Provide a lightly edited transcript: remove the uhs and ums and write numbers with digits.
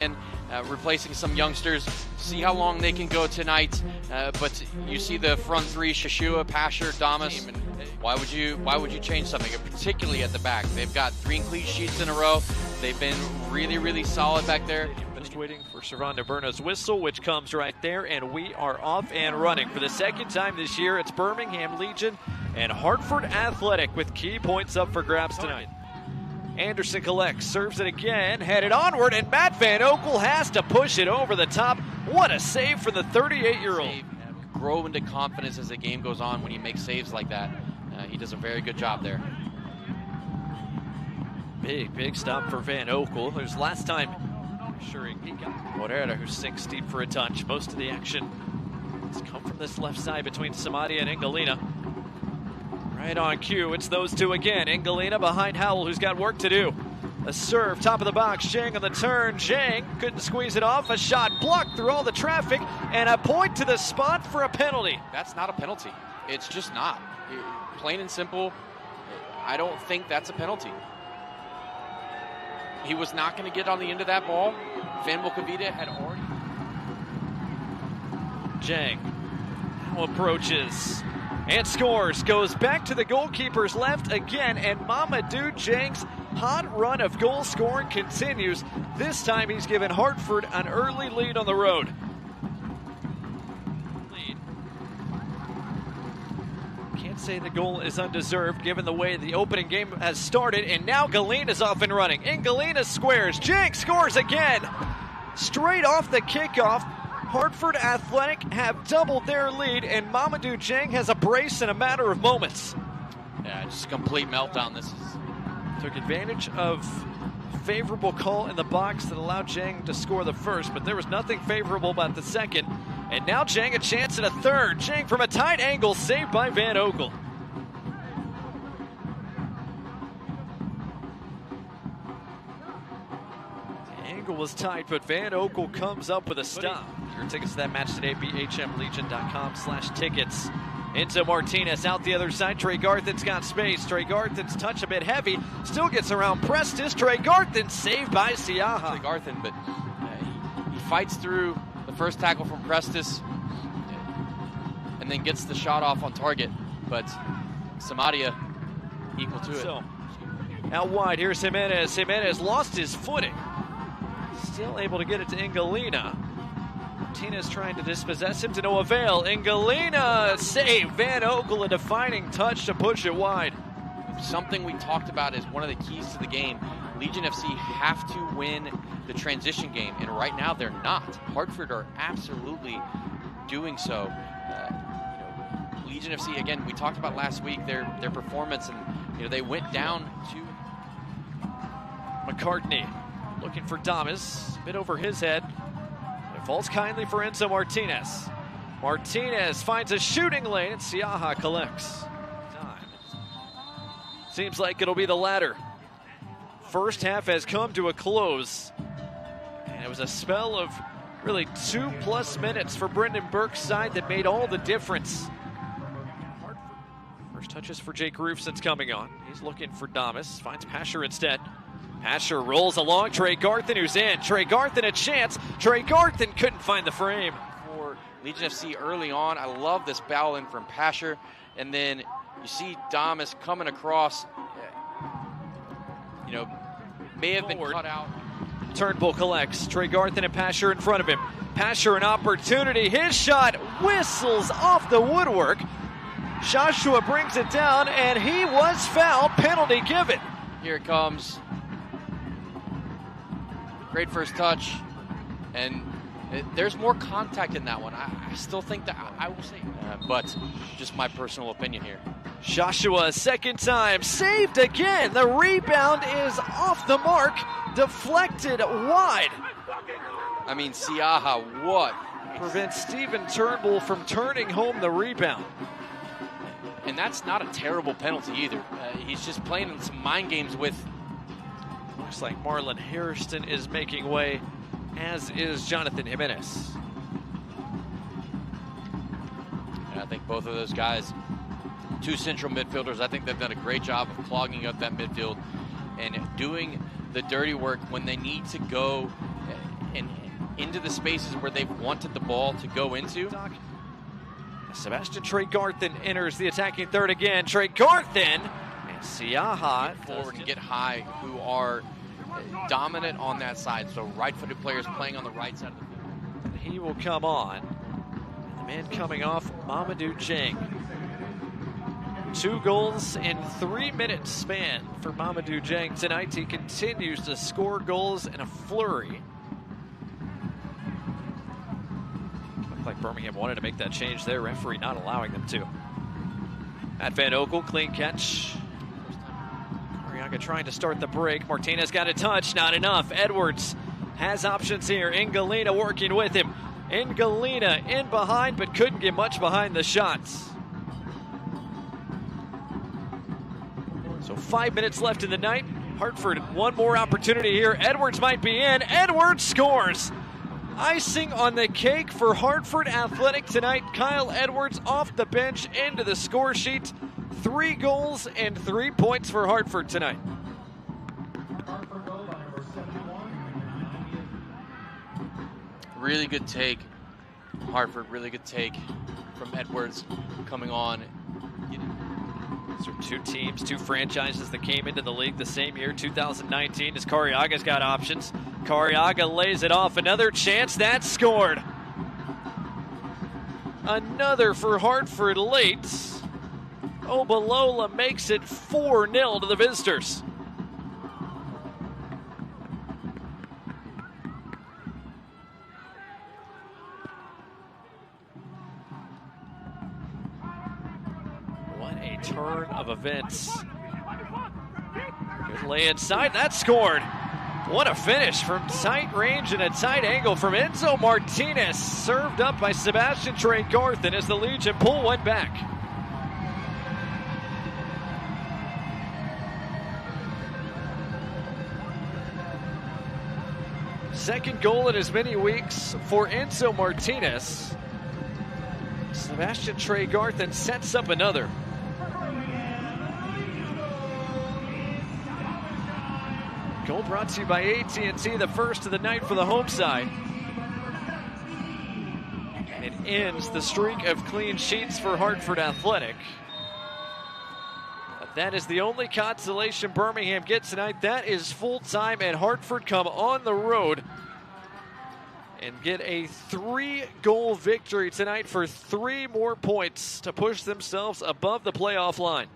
and replacing some youngsters. See how long they can go tonight. But you see the front three: Shashoua, Pasher, Damas. Why would you change something, particularly at the back? They've got 3 clean sheets in a row. They've been really, really solid back there. Just waiting for Servando Berna's whistle, which comes right there, and we are off and running. For the second time this year, it's Birmingham Legion and Hartford Athletic with key points up for grabs tonight. Anderson collects, serves it again, headed onward, and Matt Van Oekel has to push it over the top. What a save for the 38-year-old. Grow into confidence as the game goes on when he makes saves like that. He does a very good job there. Big stop for Van Oekel, who's last time ensuring he got Moreira, who sinks deep for a touch. Most of the action has come from this left side between Samadia and Ngalina. Right on cue, it's those two again. Ngalina behind Howell, who's got work to do. A serve, top of the box, Dieng on the turn. Dieng couldn't squeeze it off. A shot blocked through all the traffic, and a point to the spot for a penalty. That's not a penalty. It's just not. Plain and simple, I don't think that's a penalty. He was not going to get on the end of that ball. Van Volkovita had already. Dieng now approaches and scores. Goes back to the goalkeeper's left again, and Mamadou Dieng's hot run of goal scoring continues. This time he's given Hartford an early lead on the road. Can't say the goal is undeserved given the way the opening game has started, and now Ngalina's off and running. Ngalina squares. Dieng scores again. Straight off the kickoff, Hartford Athletic have doubled their lead, and Mamadou Dieng has a brace in a matter of moments. Yeah, just a complete meltdown. This is took advantage of favorable call in the box that allowed Dieng to score the first, but there was nothing favorable about the second. And now Dieng a chance at a third. Dieng from a tight angle, saved by Van Oekel. The angle was tight, but Van Oekel comes up with a stop. Your tickets to that match today, bhmlegion.com/tickets. Enzo Martínez out the other side. Tregarthen's got space. Tregarthen's touch a bit heavy. Still gets around Prestis. Tregarthen saved by Siaha. Tregarthen, but he fights through the first tackle from Prestis and then gets the shot off on target. But Samadia equal to it. So, out wide, here's Jiménez. Jiménez lost his footing. Still able to get it to Ngalina. Martínez trying to dispossess him to no avail. Ngalina save. Van Oekel a defining touch to push it wide. Something we talked about is one of the keys to the game. Legion FC have to win the transition game, and right now they're not. Hartford are absolutely doing so. Legion FC, again, we talked about last week their performance, and they went down to McCartney looking for Damas, a bit over his head. It falls kindly for Enzo Martínez. Martínez finds a shooting lane, and Siaha collects. Seems like it'll be the latter. First half has come to a close, and it was a spell of really 2+ minutes for Brendan Burke's side that made all the difference. First touches for Jake Roofson's coming on. He's looking for Damas, finds Pasher instead. Pasher rolls along, Tregarthen who's in. Tregarthen a chance. Tregarthen couldn't find the frame. For Legion FC early on, I love this battle in from Pasher, and then you see Damas coming across. May have been cut out. Turnbull collects. Tregarthen and Pasher in front of him. Pasher an opportunity. His shot whistles off the woodwork. Shashoua brings it down, and he was fouled. Penalty given. Here it comes. Great first touch, and there's more contact in that one. I still think that I will say, but just my personal opinion here. Shashoua, second time, saved again. The rebound is off the mark, deflected wide. I mean, Siaha, what? Prevents Stephen Turnbull from turning home the rebound. And that's not a terrible penalty either. He's just playing some mind games with. Looks like Marlon Hairston is making way, as is Jonathan Jiménez. And I think both of those guys, two central midfielders, I think they've done a great job of clogging up that midfield and doing the dirty work when they need to go into the spaces where they've wanted the ball to go into. Sebastian Tregarthen enters the attacking third again. Tregarthen and Siaha forward and get high, who are dominant on that side. So right-footed players playing on the right side of the field. He will come on. The man coming off, Mamadou Dieng. 2 goals in 3 minutes span for Mamadou Dieng tonight. He continues to score goals in a flurry. Looked like Birmingham wanted to make that change there. Referee not allowing them to. At Van Oekel, clean catch. Arriaga trying to start the break. Martínez got a touch, not enough. Edwards has options here. Ngalina working with him. Ngalina in behind, but couldn't get much behind the shots. So 5 minutes left in the night. Hartford, one more opportunity here. Edwards might be in. Edwards scores. Icing on the cake for Hartford Athletic tonight. Kyle Edwards off the bench into the score sheet. 3 goals and 3 points for Hartford tonight. Really good take, Hartford, really good take from Edwards coming on. These are 2 teams, 2 franchises that came into the league the same year, 2019, as Arriaga's got options. Arriaga lays it off, another chance, that's scored. Another for Hartford late. Obalola makes it 4-0 to the visitors. What a turn of events. Good lay inside, that's scored. What a finish from tight range and a tight angle from Enzo Martínez. Served up by Sebastian Tregarthen as the Legion pull one back. Second goal in as many weeks for Enzo Martínez. Sebastian Tregarthen sets up another. Goal brought to you by AT&T, the first of the night for the home side. And it ends the streak of clean sheets for Hartford Athletic. But that is the only consolation Birmingham gets tonight. That is full time, and Hartford come on the road and get a 3-goal victory tonight for 3 more points to push themselves above the playoff line.